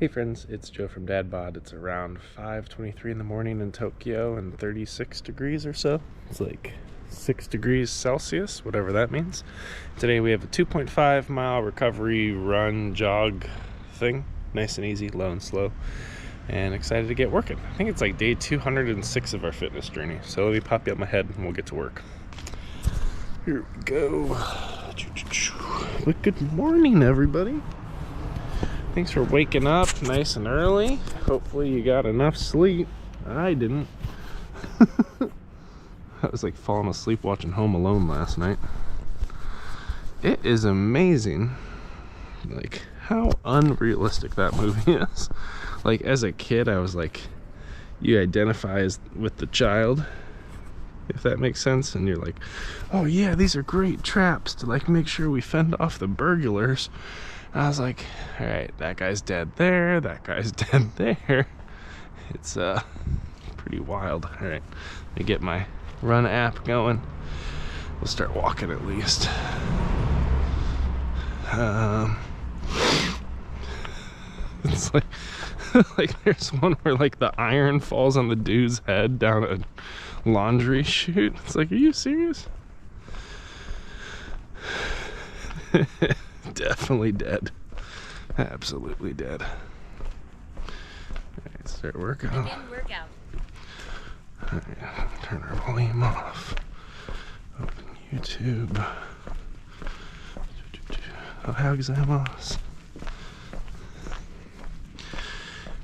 Hey friends, it's Joe from DadBod. It's around 5:23 in the morning in Tokyo and 36 degrees or so. It's like 6 degrees Celsius, whatever that means. Today we have a 2.5 mile recovery run jog thing. Nice and easy, low and slow. And excited to get working. I think it's like day 206 of our fitness journey. So let me pop you up my head and we'll get to work. Here we go. But good morning, everybody. Thanks for waking up nice and early. Hopefully you got enough sleep. I didn't. I was like falling asleep watching Home Alone last night. It is amazing, like, how unrealistic that movie is. Like, as a kid, I was like, you identify as with the child, if that makes sense, and you're like, oh yeah, these are great traps to like make sure we fend off the burglars. I was like, all right, that guy's dead there, that guy's dead there. It's pretty wild. All right, let me get my run app going. We'll start walking at least. It's like, like there's one where like the iron falls on the dude's head down a laundry chute. It's like, are you serious? Definitely dead. Absolutely dead. Alright, start working. Begin workout. Alright, turn our volume off. Open YouTube. Oh, how gozaimasu.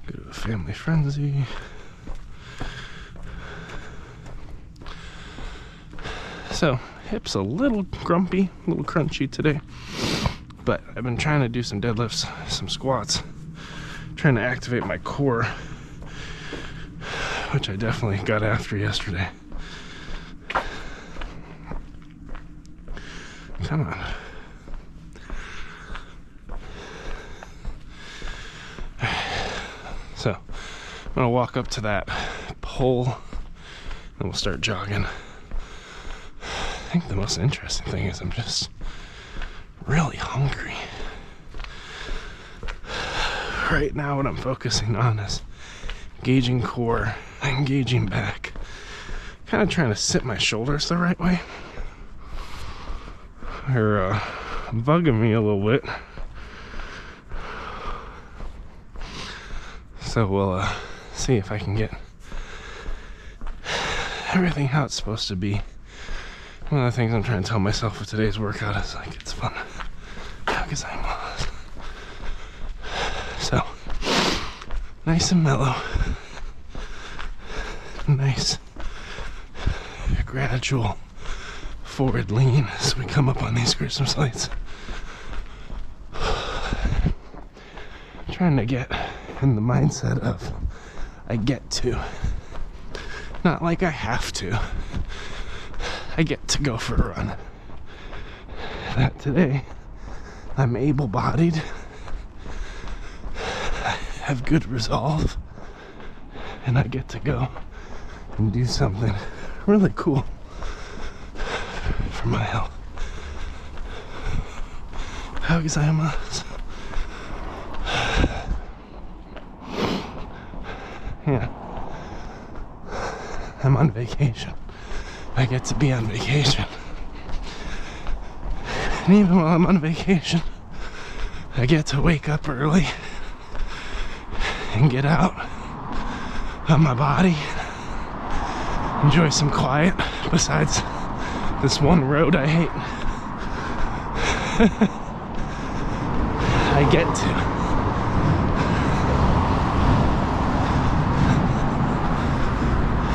Go to a family frenzy. So, hips a little grumpy, a little crunchy today, but I've been trying to do some deadlifts, some squats, trying to activate my core, which I definitely got after yesterday. Come on. So, I'm gonna walk up to that pole and we'll start jogging. I think the most interesting thing is I'm just really hungry. Right now what I'm focusing on is engaging core, engaging back. Kind of trying to sit my shoulders the right way. They're bugging me a little bit. So we'll see if I can get everything how it's supposed to be. One of the things I'm trying to tell myself with today's workout is like, it's fun. How gozaimasu. So, nice and mellow. Nice, gradual forward lean as we come up on these Christmas lights. Trying to get in the mindset of I get to. Not like I have to. I get to go for a run. That today I'm able-bodied, I have good resolve, and I get to go and do something really cool for my health. How gozaimasu. Yeah. I'm on vacation. I get to be on vacation. And even while I'm on vacation, I get to wake up early and get out of my body, enjoy some quiet besides this one road I hate. I get to.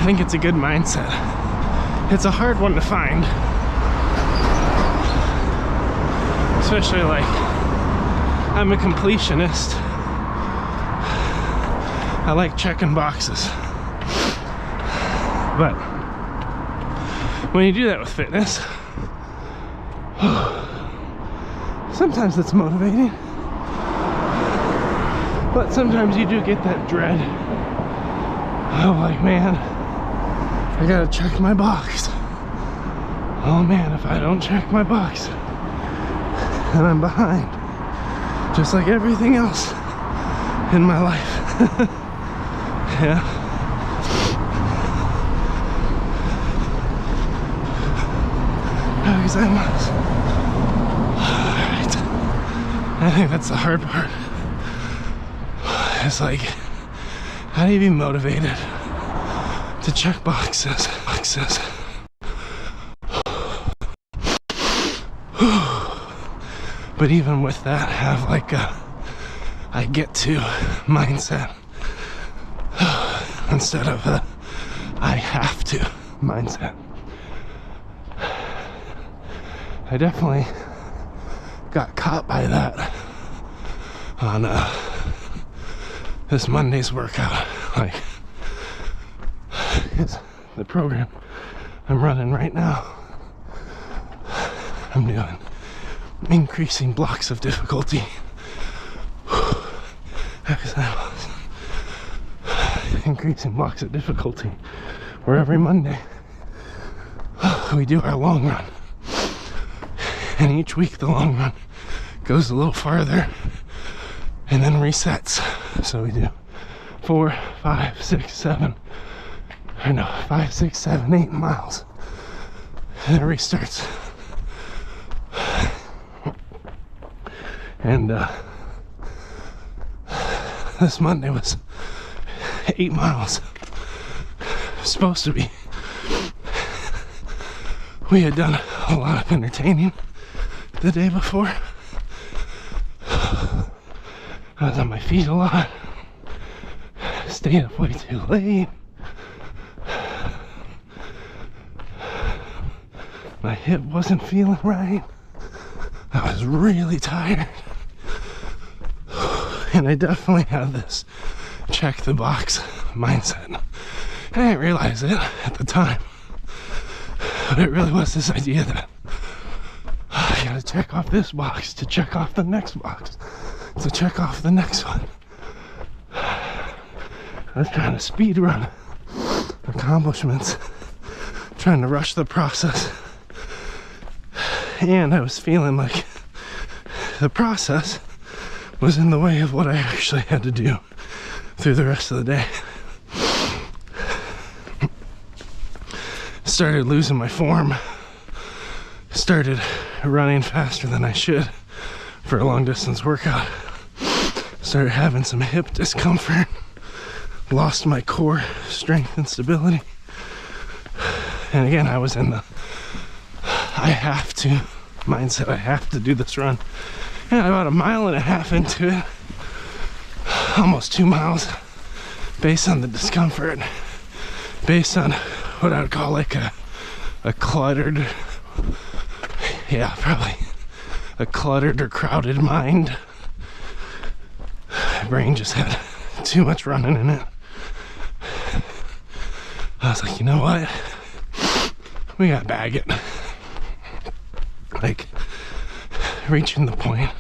I think it's a good mindset. It's a hard one to find, especially like I'm a completionist. I like checking boxes, but when you do that with fitness, sometimes it's motivating, but sometimes you do get that dread. Oh, like, man, I gotta check my box. Oh man, if I don't check my box, then I'm behind. Just like everything else in my life. Yeah. Alright. I think that's the hard part. It's like, how do you be motivated to check boxes? But even with that, have like a I get to mindset instead of a I have to mindset. I definitely got caught by that on this Monday's workout. Like, it's the program I'm running right now. I'm doing increasing blocks of difficulty. Increasing blocks of difficulty, where every Monday we do our long run, and each week the long run goes a little farther and then resets. So we do 4, 5, 6, 7, or no, 5, 6, 7, 8 miles, and it restarts. And this Monday was 8 miles. Supposed to be. We had done a lot of entertaining the day before. I was on my feet a lot. Stayed up way too late. My hip wasn't feeling right. I was really tired. And I definitely had this check the box mindset. I didn't realize it at the time, but it really was this idea that I gotta check off this box to check off the next box to check off the next one. I was trying to speed run accomplishments, trying to rush the process, and I was feeling like the process was in the way of what I actually had to do through the rest of the day. Started losing my form. Started running faster than I should for a long distance workout. Started having some hip discomfort. Lost my core strength and stability. And again, I was in the I have to mindset. I have to do this run. And about 1.5 miles into it, almost 2 miles, based on the discomfort, based on what I would call like a cluttered, yeah, probably a cluttered or crowded mind. My brain just had too much running in it. I was like, you know what? We gotta bag it. Like, reaching the point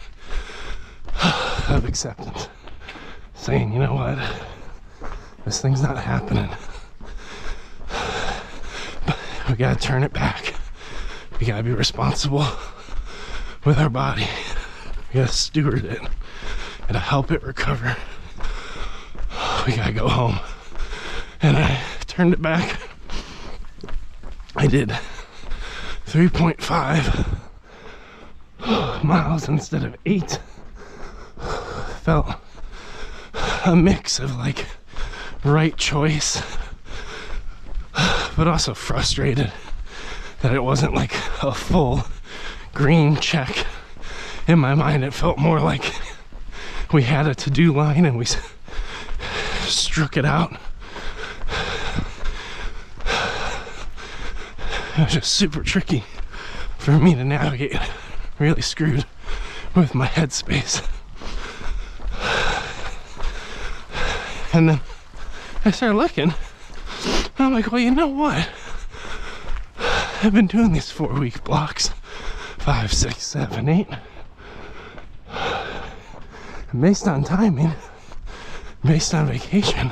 of acceptance, saying, you know what, this thing's not happening, but we gotta turn it back. We gotta be responsible with our body. We gotta steward it, gotta help it recover. We gotta go home. And I turned it back. I did 3.5 miles instead of 8. Felt a mix of like right choice, but also frustrated that it wasn't like a full green check. In my mind, it felt more like we had a to-do line and we struck it out. It was just super tricky for me to navigate. Really screwed with my headspace. And then I started looking, and I'm like, well, you know what? I've been doing these 4-week blocks, 5, 6, 7, 8. And based on timing, based on vacation,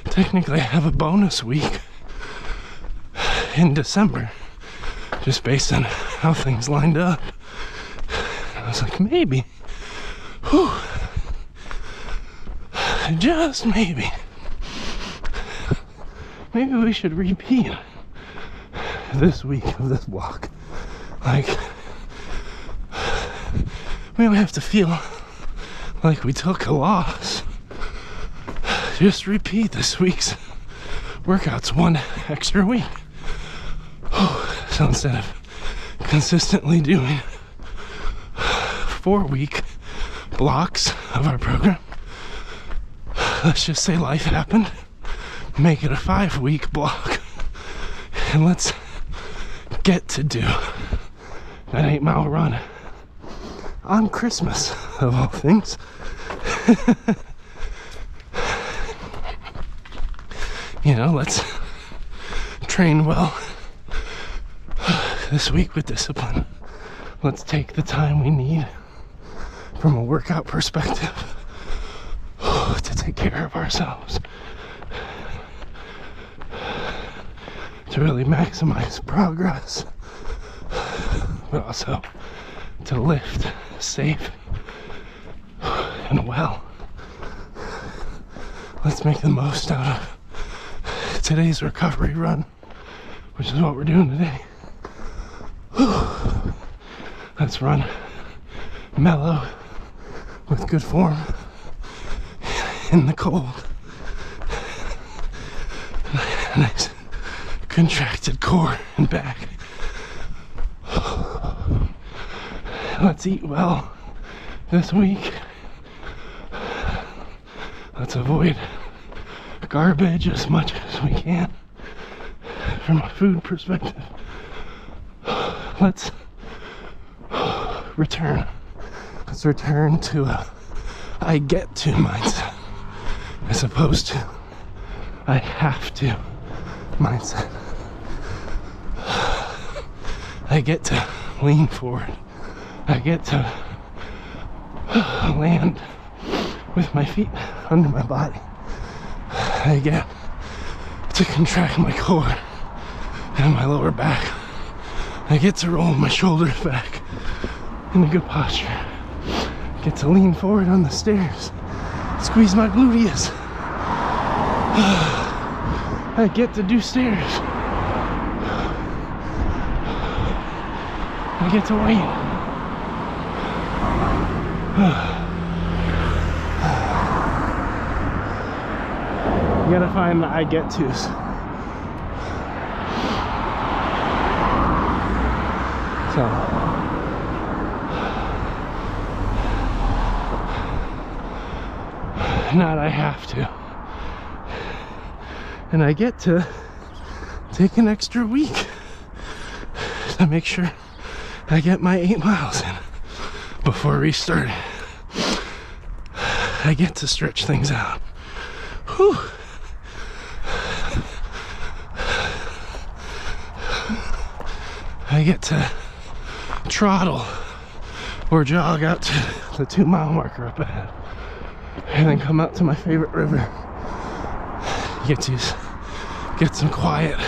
technically I have a bonus week in December, just based on how things lined up. I was like, maybe Whew. Just maybe we should repeat this week of this walk. Like, we don't have to feel like we took a loss. Just repeat this week's workouts one extra week. So instead of consistently doing 4-week blocks of our program, let's just say life happened, make it a 5-week block, and let's get to do an 8-mile run on Christmas, of all things. You know, let's train well this week with discipline. Let's take the time we need from a workout perspective to take care of ourselves, to really maximize progress, but also to lift safe and well. Let's make the most out of today's recovery run, which is what we're doing today. Let's run mellow with good form in the cold. Nice contracted core and back. Let's eat well this week. Let's avoid garbage as much as we can from a food perspective. Let's return to a I get to mindset as opposed to I have to mindset. I get to lean forward. I get to land with my feet under my body. I get to contract my core and my lower back. I get to roll my shoulders back in a good posture. I get to lean forward on the stairs, squeeze my gluteus. I get to do stairs. I get to wait. You gotta find the I get to's. So, not I have to. And I get to take an extra week to make sure I get my 8 miles in before restarting. I get to stretch things out. Whew. I get to trottle or jog out to the 2-mile marker up ahead and then come out to my favorite river. Get some quiet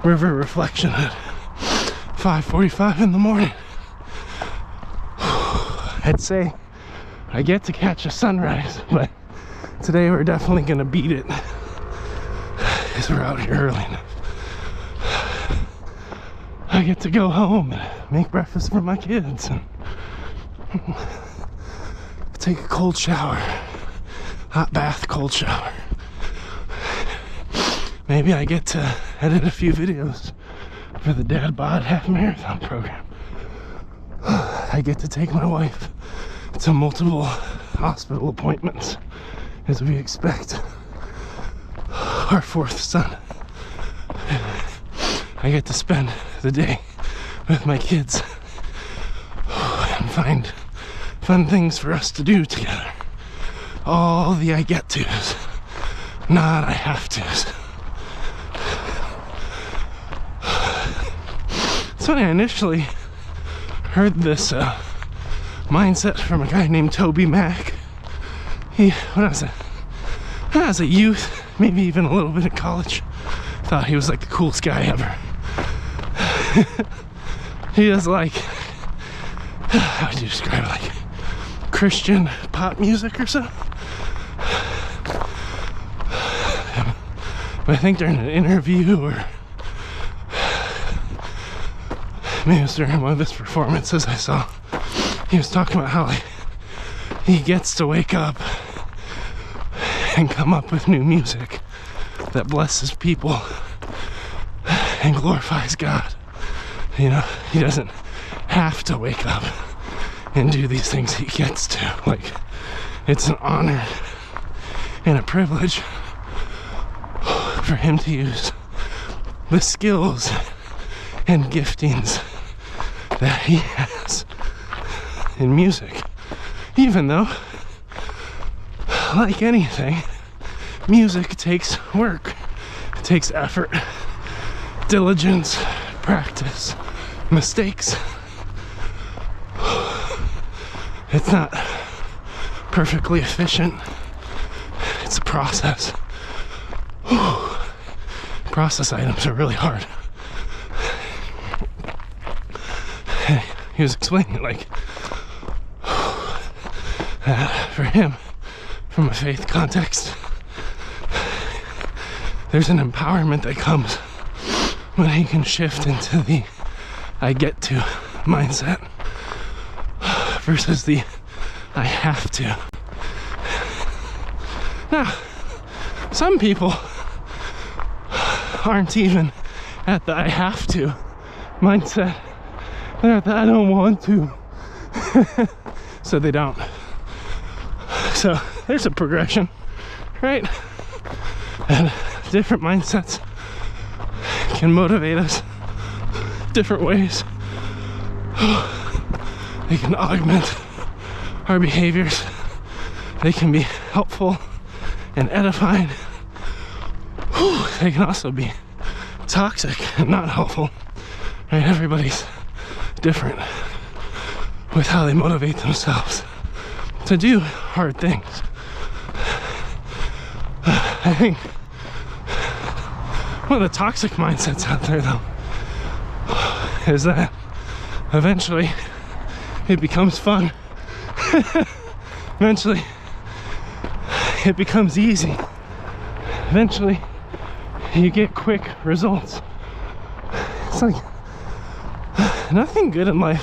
river reflection at 5:45 in the morning. I'd say I get to catch a sunrise, but today we're definitely gonna beat it because we're out here early enough. I get to go home and make breakfast for my kids and take a cold shower, hot bath, cold shower. Maybe I get to edit a few videos for the DadBod half marathon program. I get to take my wife to multiple hospital appointments as we expect our 4th son. I get to spend the day with my kids and find fun things for us to do together. All the I get to's, not I have to's. It's funny, I initially heard this mindset from a guy named Toby Mack. When I was a youth, maybe even a little bit in college, thought he was like the coolest guy ever. He was like, how would you describe it? Like Christian pop music or so. But I think during an interview, or maybe it was during one of his performances I saw, he was talking about how he gets to wake up and come up with new music that blesses people and glorifies God. You know, he doesn't have to wake up and do these things. He gets to. Like, it's an honor and a privilege for him to use the skills and giftings that he has in music. Even though, like anything, music takes work. It takes effort, diligence, practice, mistakes. It's not perfectly efficient. It's a process. Process items are really hard. He was explaining it like for him, from a faith context, there's an empowerment that comes when he can shift into the I get to mindset versus the I have to. Now, some people aren't even at the I have to mindset. They're at the I don't want to. So they don't. So there's a progression, right? And different mindsets can motivate us different ways. They can augment our behaviors. They can be helpful and edifying. They can also be toxic and not helpful. Right? Everybody's different with how they motivate themselves to do hard things. I think one of the toxic mindsets out there, though, is that eventually it becomes fun. Eventually it becomes easy. Eventually you get quick results. It's like nothing good in life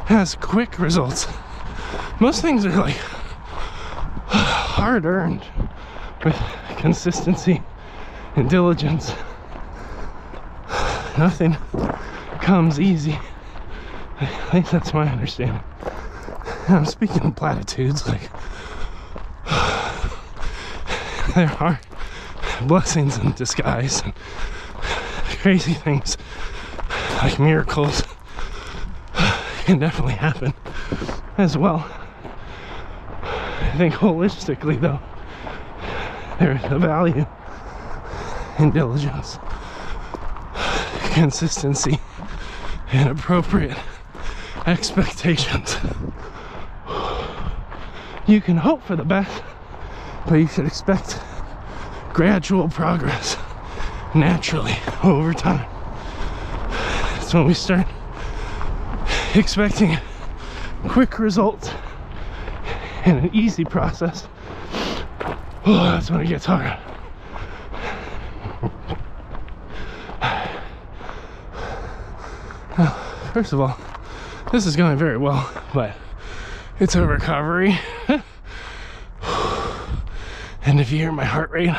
has quick results. Most things are like hard earned with consistency and diligence. Nothing comes easy. I think that's my understanding. And I'm speaking in platitudes, like there are blessings in disguise and crazy things like miracles can definitely happen as well. I think holistically, though, there's a value in diligence, consistency, and appropriate expectations. You can hope for the best, but you should expect gradual progress naturally over time. That's when we start expecting quick results and an easy process. Oh, that's when it gets hard. Now, first of all, this is going very well, but it's a recovery. And if you hear my heart rate,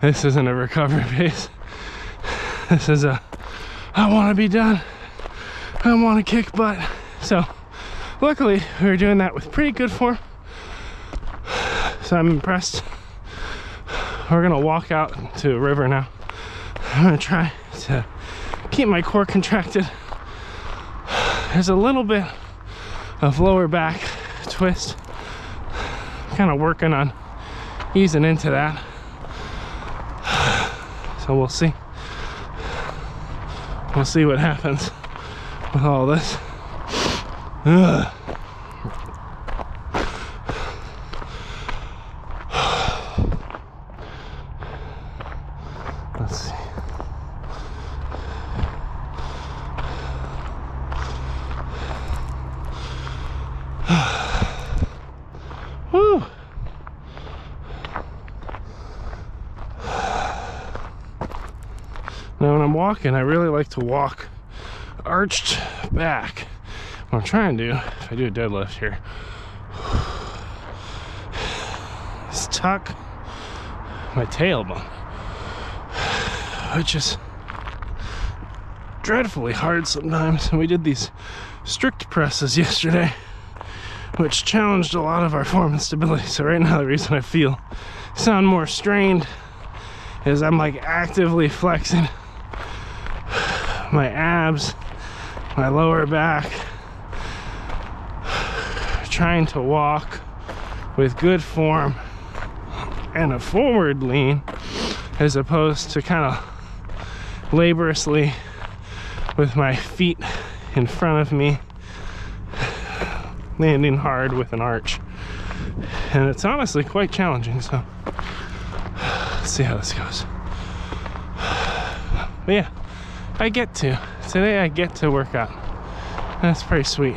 this isn't a recovery pace. This is a I want to be done. I want to kick butt. So luckily we were doing that with pretty good form. So I'm impressed. We're gonna walk out to a river now. I'm gonna try to keep my core contracted. There's a little bit of lower back twist. Kind of working on easing into that. So we'll see. We'll see what happens with all this. Ugh. Let's see. walking, I really like to walk arched back. What I'm trying to do, if I do a deadlift here, is tuck my tailbone, which is dreadfully hard sometimes. And we did these strict presses yesterday, which challenged a lot of our form and stability. So right now, the reason I sound more strained is I'm like actively flexing my abs, my lower back, trying to walk with good form and a forward lean, as opposed to kind of laboriously with my feet in front of me, landing hard with an arch. And it's honestly quite challenging, so let's see how this goes. But yeah, today I get to work out. That's pretty sweet.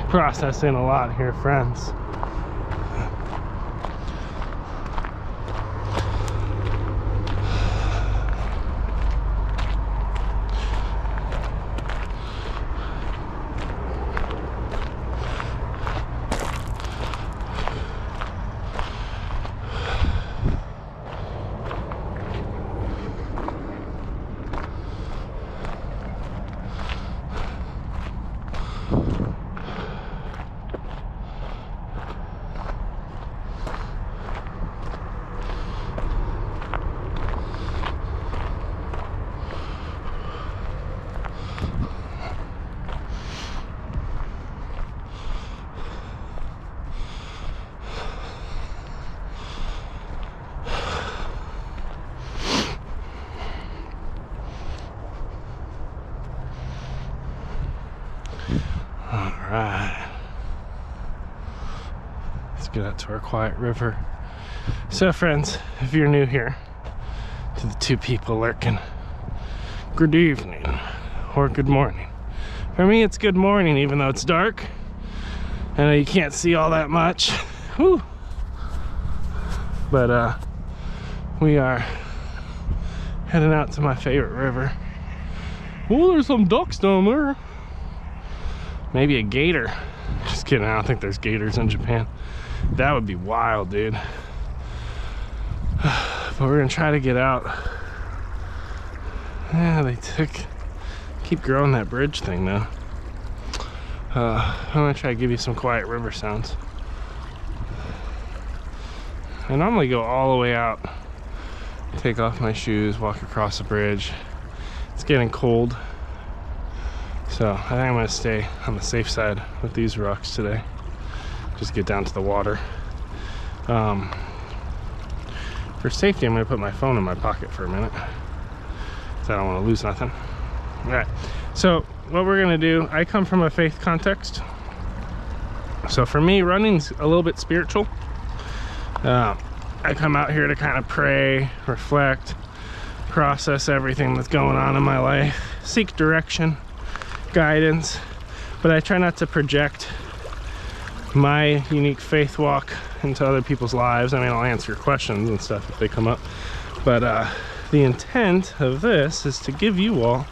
Processing a lot here, friends. Alright, let's get out to our quiet river. So friends, if you're new here, to the two people lurking, good evening or good morning. For me it's good morning, even though it's dark. I know you can't see all that much. Whew. But we are heading out to my favorite river. Oh, there's some ducks down there. Maybe a gator. Just kidding, I don't think there's gators in Japan. That would be wild, dude. But we're gonna try to get out. Yeah, keep growing that bridge thing though. I'm gonna try to give you some quiet river sounds. I normally go all the way out, take off my shoes, walk across the bridge. It's getting cold, so I think I'm gonna stay on the safe side with these rocks today. Just get down to the water. For safety, I'm gonna put my phone in my pocket for a minute, because I don't want to lose nothing. All right, so what we're gonna do, I come from a faith context. So for me, running's a little bit spiritual. I come out here to kind of pray, reflect, process everything that's going on in my life, seek direction, guidance, but I try not to project my unique faith walk into other people's lives. I mean, I'll answer questions and stuff if they come up, but the intent of this is to give you all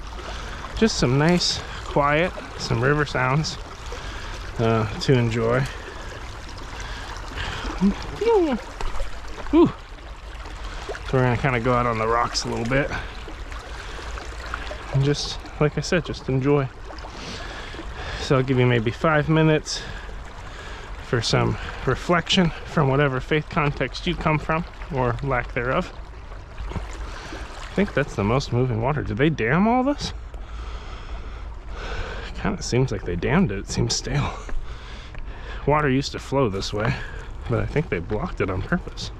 just some nice, quiet, some river sounds to enjoy. Whew. So we're gonna kind of go out on the rocks a little bit and just, like I said, just enjoy. So I'll give you maybe 5 minutes for some reflection from whatever faith context you come from, or lack thereof. I think that's the most moving water. Did they dam all this? It kind of seems like they dammed it. It seems stale. Water used to flow this way, but I think they blocked it on purpose.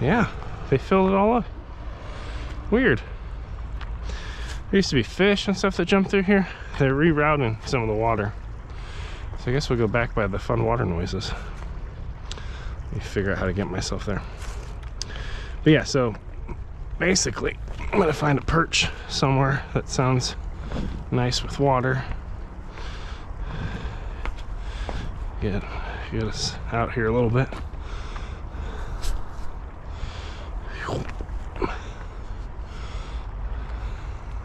Yeah, they filled it all up. Weird. There used to be fish and stuff that jumped through here. They're rerouting some of the water. So I guess we'll go back by the fun water noises. Let me figure out how to get myself there. But yeah, so basically, I'm gonna find a perch somewhere that sounds nice with water. Get us out here a little bit.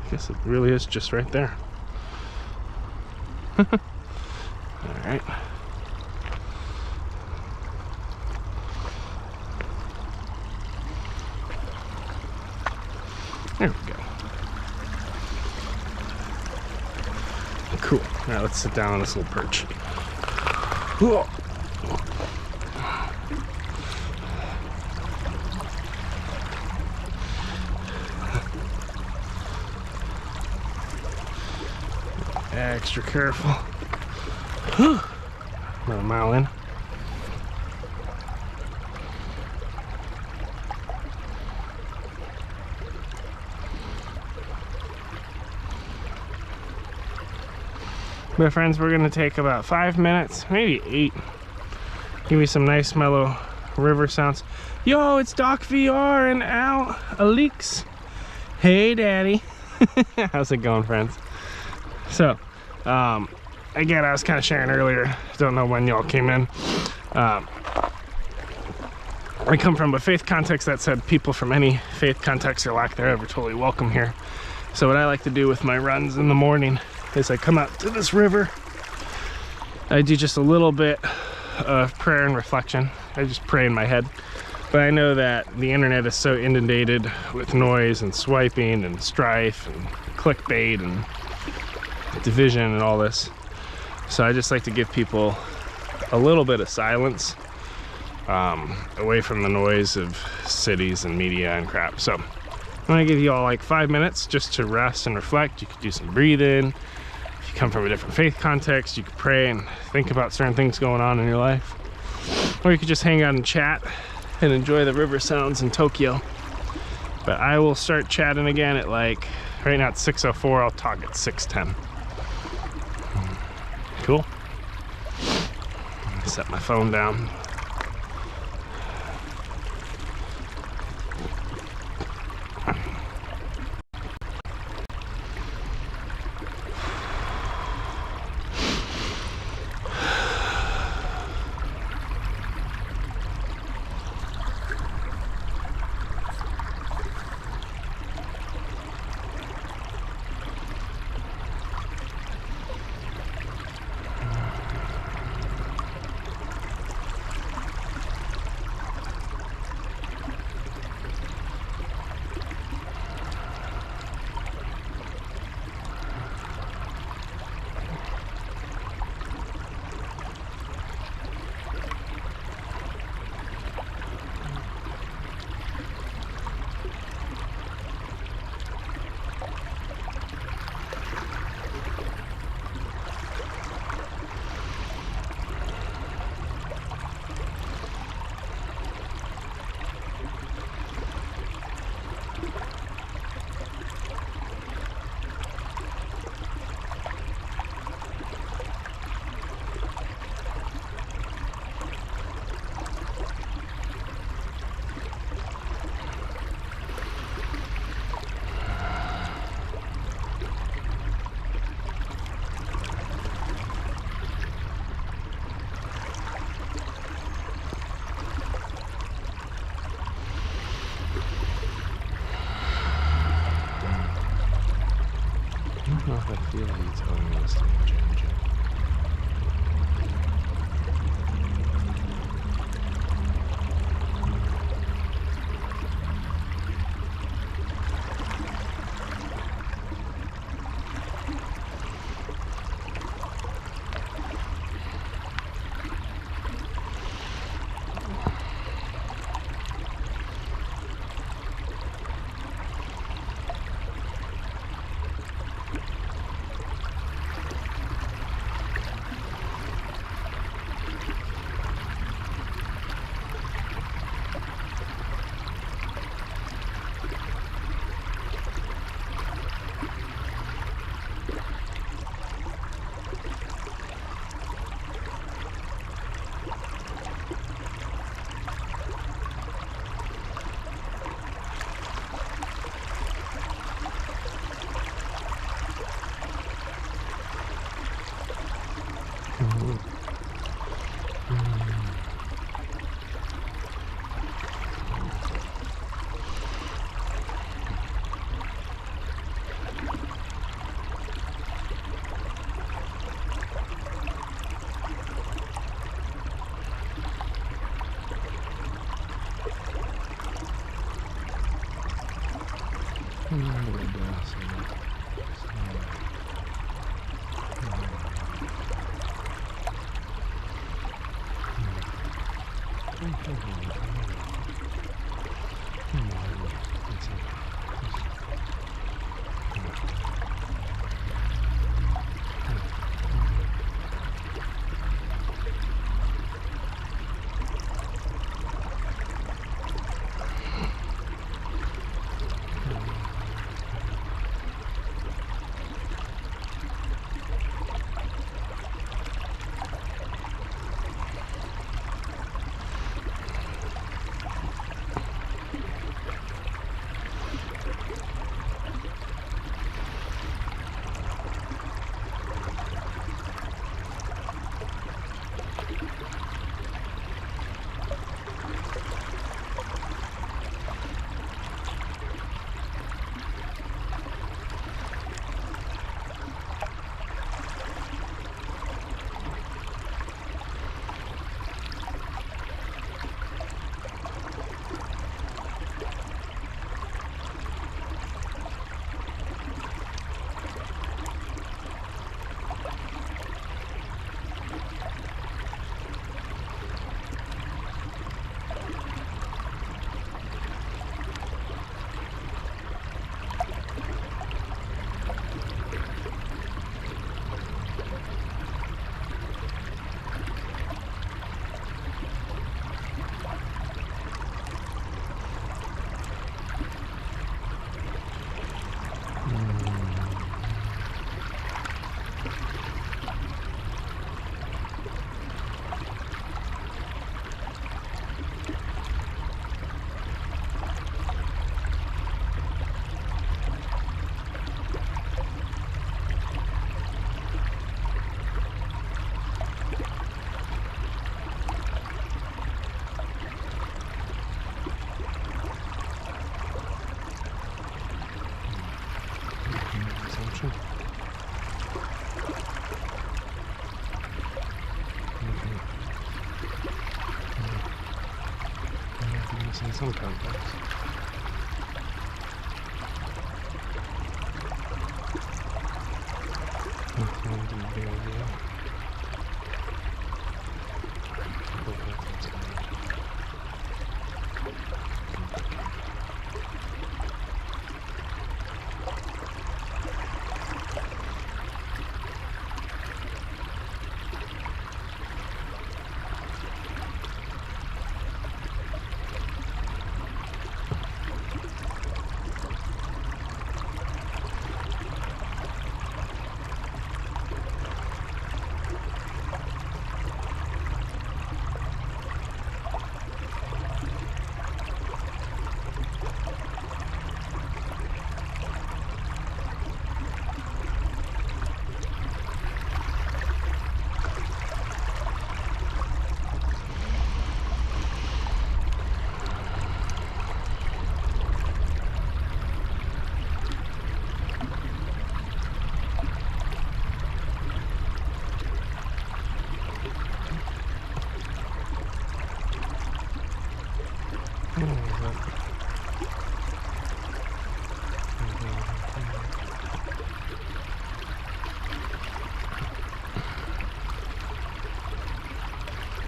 I guess it really is just right there. All right. There we go. Cool. All right, let's sit down on this little perch. Whoa. Extra careful. About a mile in. My friends, we're gonna take about 5 minutes, maybe 8. Give me some nice mellow river sounds. Yo, it's Doc VR and Al Alix. Hey, Daddy. How's it going, friends? So, again, I was kind of sharing earlier, don't know when y'all came in. I come from a faith context that said people from any faith context or lack thereof are totally welcome here. So what I like to do with my runs in the morning is I come out to this river. I do just a little bit of prayer and reflection. I just pray in my head. But I know that the internet is so inundated with noise and swiping and strife and clickbait and division and all this. So I just like to give people a little bit of silence, away from the noise of cities and media and crap. So I'm gonna give you all like 5 minutes just to rest and reflect. You could do some breathing. If you come from a different faith context, you could pray and think about certain things going on in your life. Or you could just hang out and chat and enjoy the river sounds in Tokyo. But I will start chatting again at like, right now it's 6:04, I'll talk at 6:10. Cool. Set my phone down. In some context.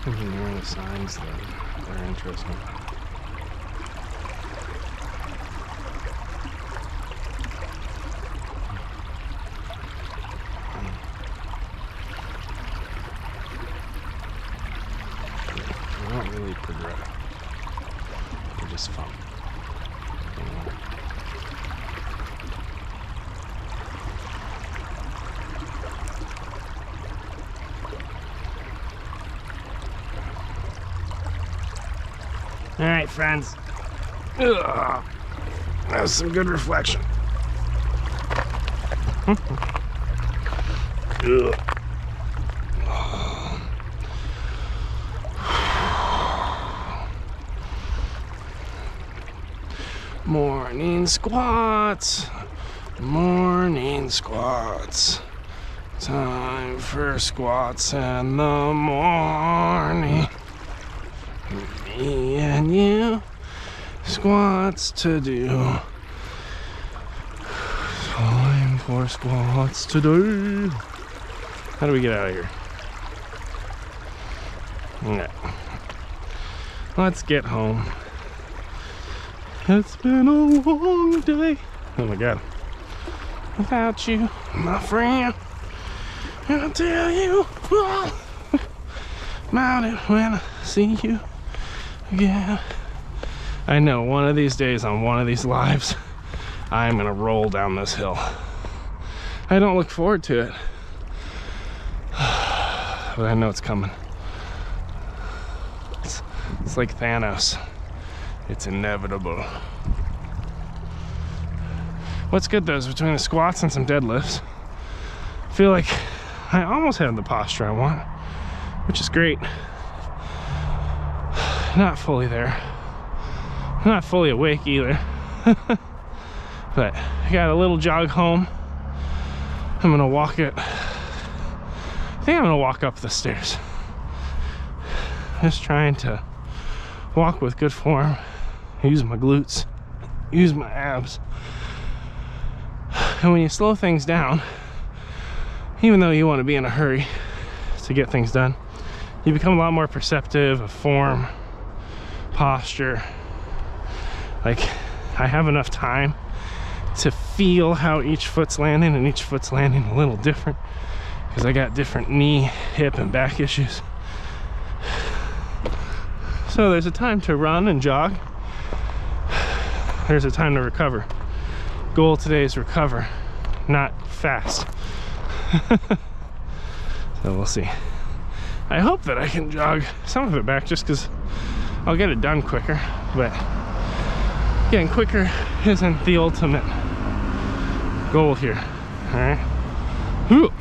There are the signs that are interesting. They're not really progressive. They're just fun. All right, friends. Ugh. That was some good reflection. Ugh. Morning squats. Morning squats. Time for squats in the morning. Me and you, squats to do. Time for squats today. How do we get out of here? Okay. Let's get home. It's been a long day. Oh my god. Without you, my friend. I'll tell you all about it when I see you again. I know one of these days on one of these lives, I'm gonna roll down this hill. I don't look forward to it, but I know it's coming. It's like Thanos. It's inevitable. What's good though is between the squats and some deadlifts, I feel like I almost have the posture I want, which is great. Not fully there. Not fully awake either. But I got a little jog home. I'm gonna walk it. I think I'm gonna walk up the stairs. Just trying to walk with good form, use my glutes, use my abs. And when you slow things down, even though you want to be in a hurry to get things done, you become a lot more perceptive of form, posture. Like, I have enough time to feel how each foot's landing, and each foot's landing a little different because I got different knee, hip, and back issues. So there's a time to run and jog. There's a time to recover. Goal today is recover, not fast. So we'll see. I hope that I can jog some of it back just because I'll get it done quicker, but getting quicker isn't the ultimate goal here. All right. Whew.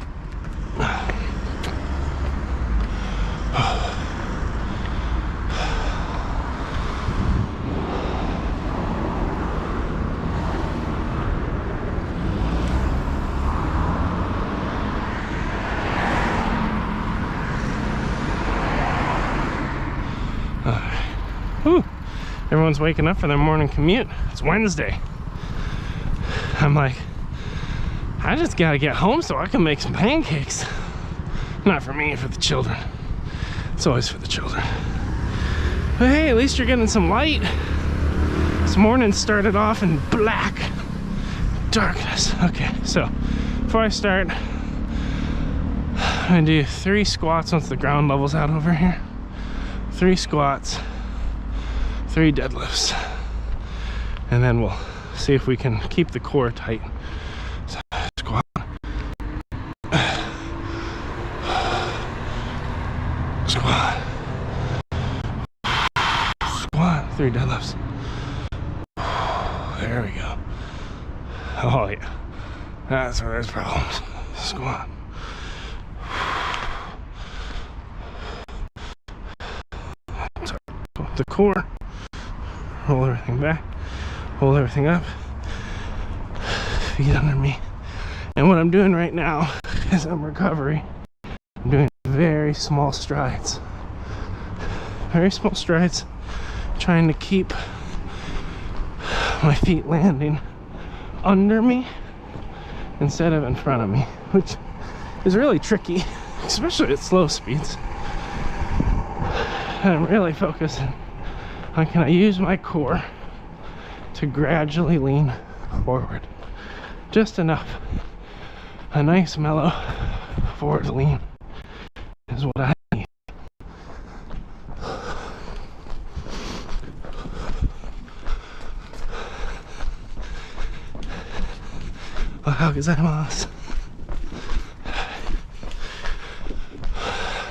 Whew. Everyone's waking up for their morning commute. It's Wednesday. I'm like, I just gotta get home so I can make some pancakes. Not for me, for the children. It's always for the children. But hey, at least you're getting some light. This morning started off in black darkness. Okay, so before I start, I'm gonna do 3 squats once the ground level's out over here. 3 squats, 3 deadlifts, and then we'll see if we can keep the core tight. So, squat, squat, squat, 3 deadlifts. There we go. Oh yeah, that's where there's problems. Squat. The core, roll everything back, hold everything up, feet under me. And what I'm doing right now is I'm recovery. I'm doing very small strides, trying to keep my feet landing under me instead of in front of me, which is really tricky, especially at slow speeds. I'm really focusing on, can I use my core to gradually lean forward? Just enough. A nice mellow forward lean is what I need. Ohayou gozaimasu.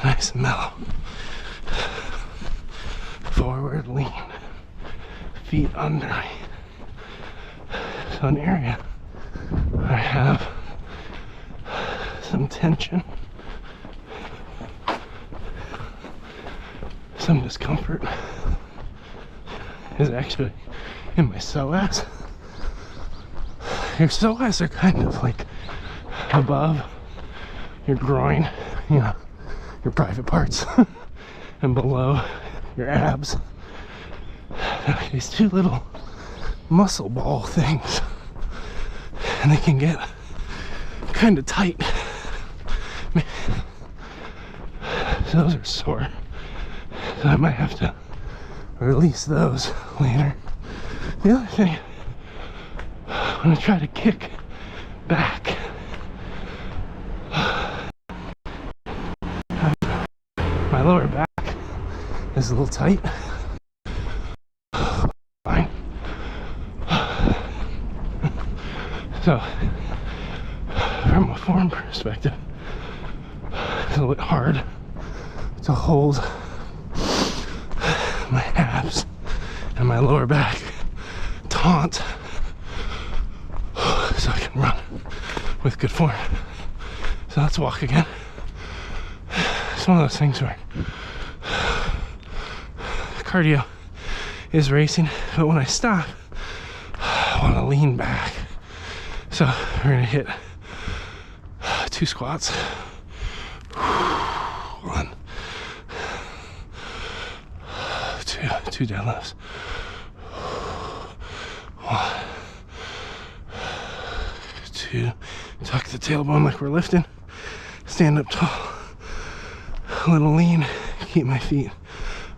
Nice and mellow. Forward lean, feet under me. So an area I have some tension, some discomfort is actually in my psoas. Your psoas are kind of like above your groin, you know, your private parts, and below your abs. These 2 little muscle ball things. and they can get kind of tight. So those are sore, so I might have to release those later. The other thing, I'm gonna try to kick back. My lower back is a little tight. Fine. So, from a form perspective, it's a little bit hard to hold my abs and my lower back taut so I can run with good form. So let's walk again. It's one of those things where cardio is racing, but when I stop, I want to lean back. So we're gonna hit 2 squats, 1, 2 deadlifts, 1, 2, tuck the tailbone like we're lifting, stand up tall, a little lean, keep my feet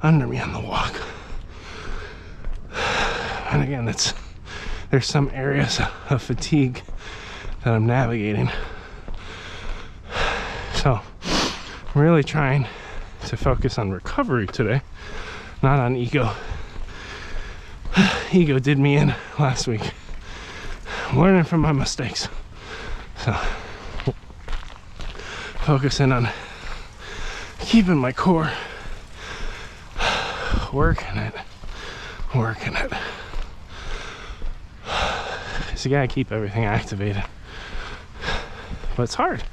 under me on the walk. And again, there's some areas of fatigue that I'm navigating. So I'm really trying to focus on recovery today, not on ego. Ego did me in last week. I'm learning from my mistakes. So focusing on keeping my core, working it. So you gotta keep everything activated. But it's hard.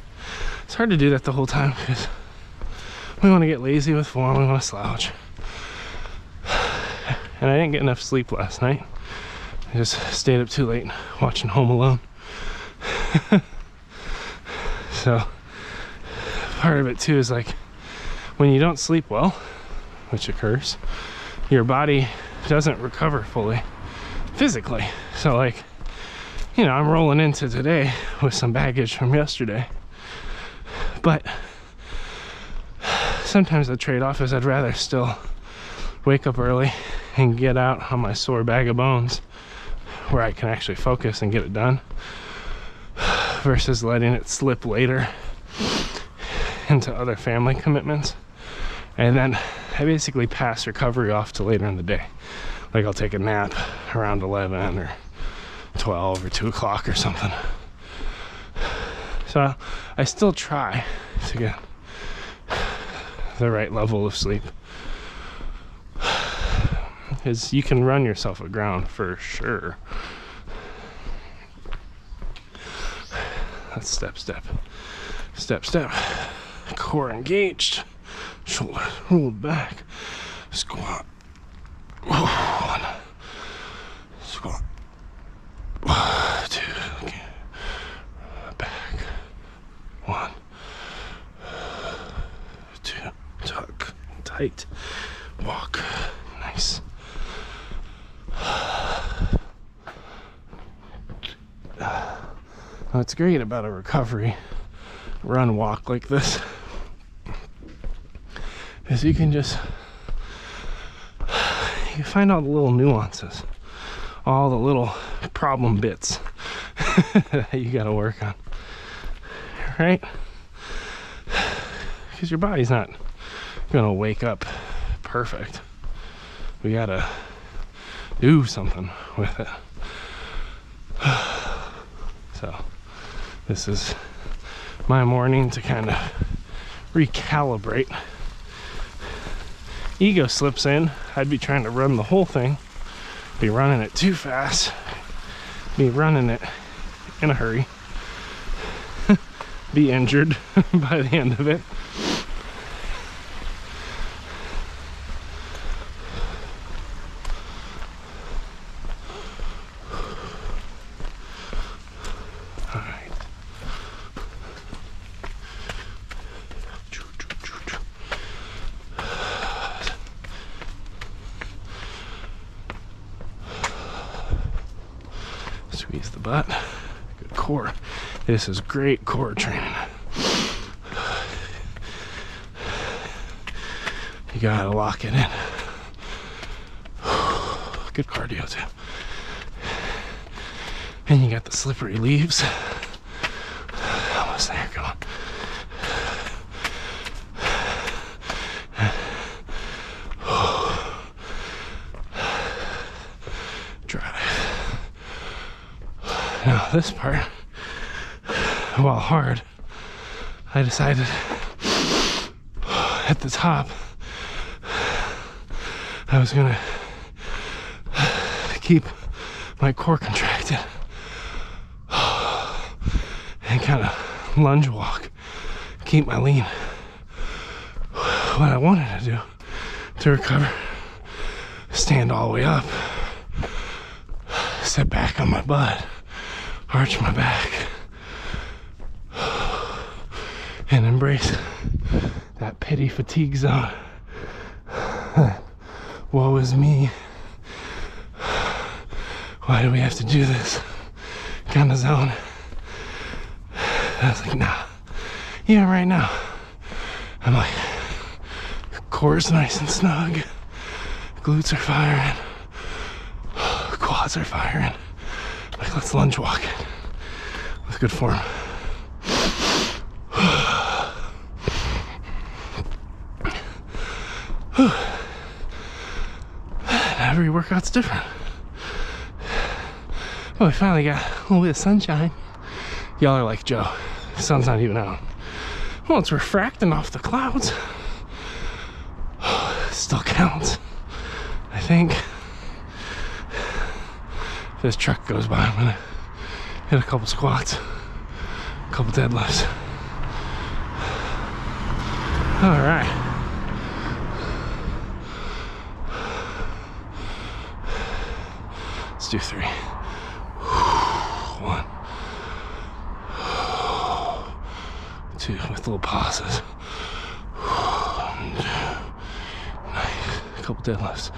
It's hard to do that the whole time because we want to get lazy with form, we want to slouch. And I didn't get enough sleep last night. I just stayed up too late watching Home Alone. So part of it too is like when you don't sleep well, which occurs, your body doesn't recover fully physically. So like, you know, I'm rolling into today with some baggage from yesterday, but sometimes the trade-off is I'd rather still wake up early and get out on my sore bag of bones where I can actually focus and get it done versus letting it slip later into other family commitments. And then I basically pass recovery off to later in the day. Like I'll take a nap around 11 or 12 or 2 o'clock or something. So I still try to get the right level of sleep, because you can run yourself aground for sure. Let's step. Core engaged, shoulders rolled back, squat. 1, squat. 2, okay. Back. 1, 2, tuck, tight, walk, nice. What's great about a recovery run walk like this is you can find all the little nuances, all the little problem bits that you gotta work on, right? Because your body's not gonna wake up perfect. We gotta do something with it. So this is my morning to kind of recalibrate. Ego slips in. I'd be trying to run the whole thing, be running it too fast, be running it in a hurry, be injured by the end of it. Squeeze the butt. Good core. This is great core training. You gotta lock it in. Good cardio too. And you got the slippery leaves. Almost there, come on. Drive. Now this part, while hard, I decided at the top I was gonna keep my core contracted and kind of lunge walk, keep my lean. What I wanted to do to recover, stand all the way up, sit back on my butt, arch my back, and embrace that pity fatigue zone. Woe is me. Why do we have to do this kind of zone? I was like, nah. Even right now, I'm like, core's nice and snug. Glutes are firing. Quads are firing. Like, let's lunge walk it with good form. Every workout's different. Well, we finally got a little bit of sunshine. Y'all are like, Joe, the sun's not even out. Well, it's refracting off the clouds. Still counts, I think. If this truck goes by, I'm gonna hit a couple squats, a couple deadlifts. All right. Let's do 3. 1, 2, with little pauses. 1, 2. Nice. A couple deadlifts.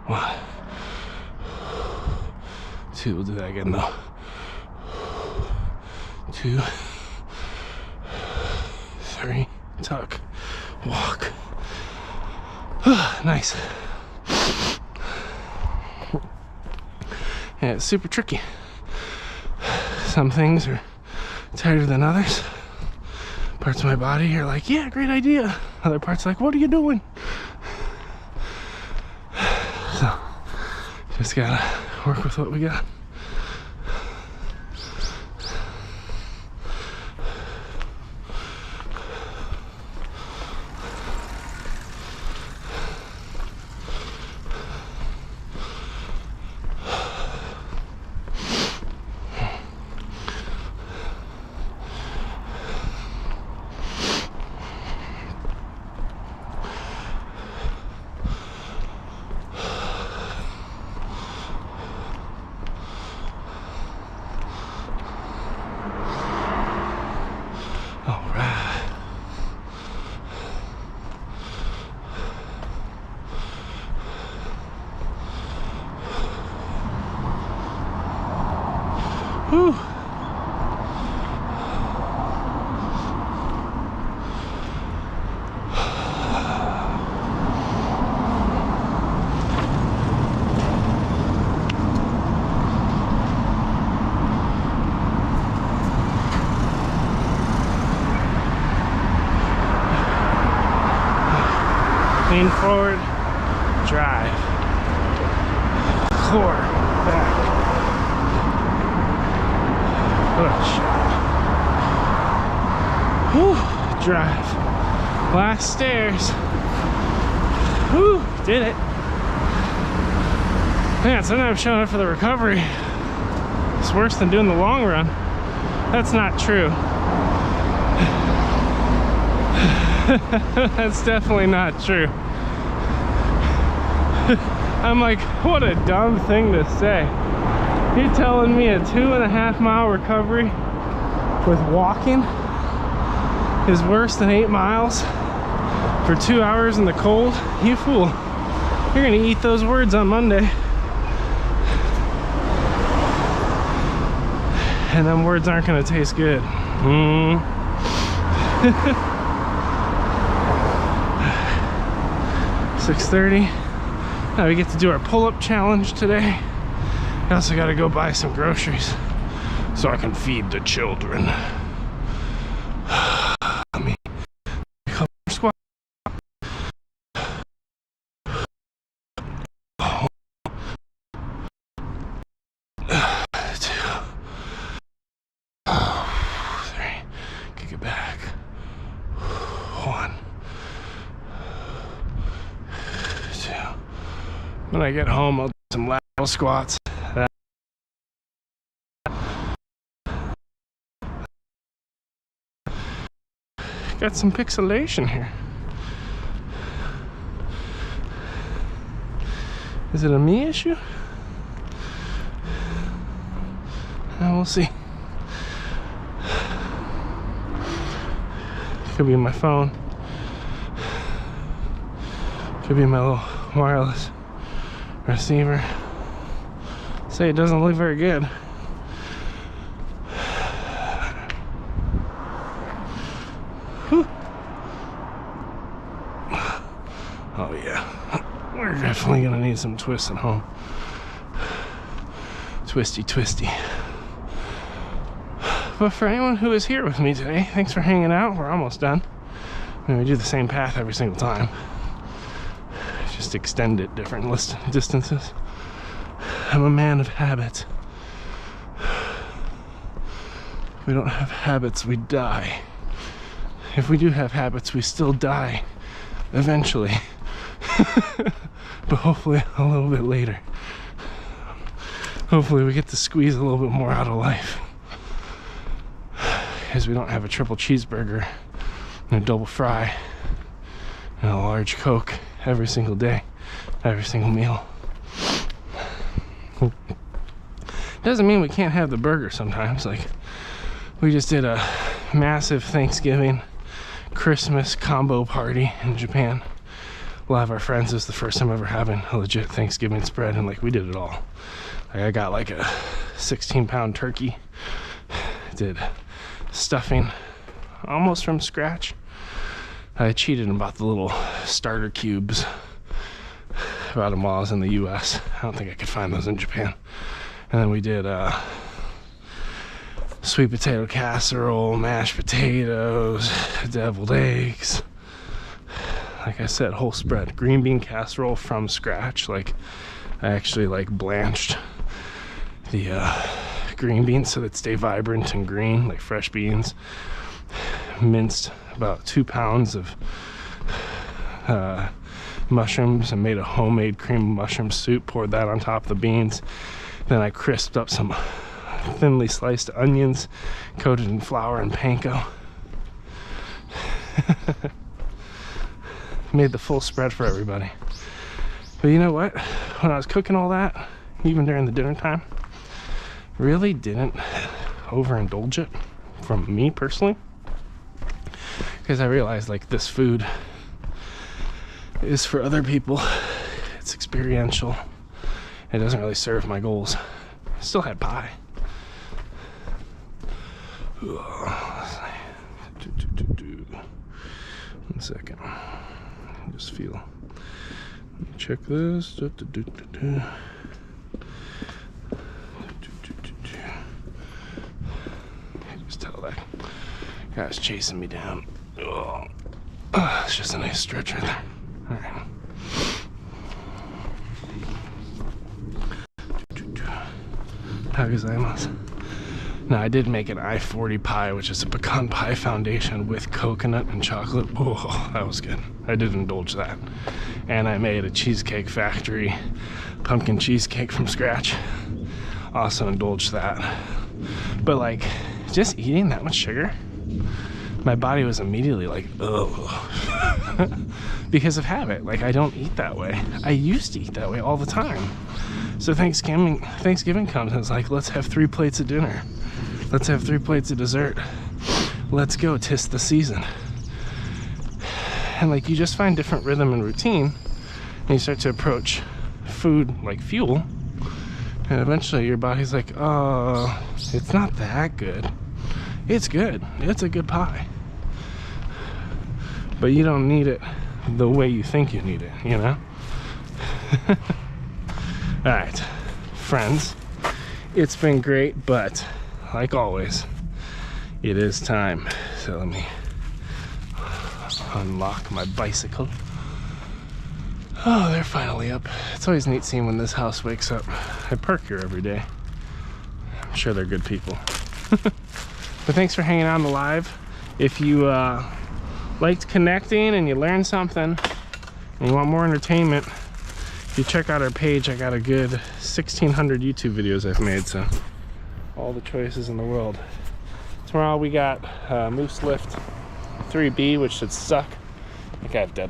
1, 2. We'll do that again though. 2, 3. Tuck. Walk. Nice. Yeah, it's super tricky. Some things are tighter than others. Parts of my body are like, yeah, great idea. Other parts are like, what are you doing? So, just gotta work with what we got. Whew. Lean forward, drive, core, back, push, whew, drive, last stairs, whew, did it. Man, sometimes showing up for the recovery is worse than doing the long run. That's not true. That's definitely not true. I'm like, what a dumb thing to say. You're telling me a 2.5 mile recovery with walking is worse than 8 miles for 2 hours in the cold? You fool. You're gonna eat those words on Monday. and them words aren't gonna taste good. 6:30. Now we get to do our pull-up challenge today. I also gotta go buy some groceries so I can feed the children. Let me squat. Kick it back. 1, 2. When I get home, I'll do some lateral squats. Got some pixelation here. Is it a me issue? We'll see. Could be my phone. Could be my little wireless receiver. Say it doesn't look very good. Whew. Oh yeah, we're definitely gonna need some twists at home. Twisty, twisty. But for anyone who is here with me today, thanks for hanging out. We're almost done. I mean, we do the same path every single time. Just extend it different distances. I'm a man of habits. If we don't have habits, we die. If we do have habits, we still die eventually. But hopefully a little bit later. Hopefully we get to squeeze a little bit more out of life. Because we don't have a triple cheeseburger and a double fry and a large Coke every single day, every single meal. Doesn't mean we can't have the burger sometimes. Like, we just did a massive Thanksgiving Christmas combo party in Japan. A lot of our friends, it was the first time ever having a legit Thanksgiving spread, and like we did it all. Like, I got like a 16-pound turkey, did stuffing almost from scratch. I cheated and bought the little starter cubes. Bought them while I was in the US. I don't think I could find those in Japan. And then we did sweet potato casserole, mashed potatoes, deviled eggs. Like I said, whole spread. Green bean casserole from scratch. Like, I actually like blanched the green beans so that stay vibrant and green, like fresh beans. Minced about 2 pounds of mushrooms and made a homemade cream mushroom soup. Poured that on top of the beans. Then I crisped up some thinly sliced onions, coated in flour and panko. Made the full spread for everybody. But you know what? When I was cooking all that, even during the dinner time, really didn't overindulge it from me personally. Because I realized, like, this food is for other people. It's experiential. It doesn't really serve my goals. Still had pie. One second. Just feel. Check this. Just tell that guy's chasing me down. Oh, it's just a nice stretch right there. All right. How gozaimasu. Now, I did make an I-40 pie, which is a pecan pie foundation with coconut and chocolate. Oh, that was good. I did indulge that. And I made a Cheesecake Factory pumpkin cheesecake from scratch. Also indulged that. But like, just eating that much sugar, my body was immediately like, ugh. Because of habit. Like, I don't eat that way. I used to eat that way all the time. So Thanksgiving comes and it's like, let's have 3 plates of dinner. Let's have 3 plates of dessert. Let's go, 'tis the season. And like, you just find different rhythm and routine, and you start to approach food like fuel, And eventually your body's like, oh, it's not that good. It's good. It's a good pie. But you don't need it the way you think you need it, you know? Alright, friends, it's been great, but like always, it is time. So let me unlock my bicycle. Oh, they're finally up. It's always neat seeing when this house wakes up. I park here every day. I'm sure they're good people. But thanks for hanging out on the live. If you liked connecting and you learned something and you want more entertainment, if you check out our page, I got a good 1,600 YouTube videos I've made, so all the choices in the world. Tomorrow we got Moose Lift 3B, which should suck. I got DadBod.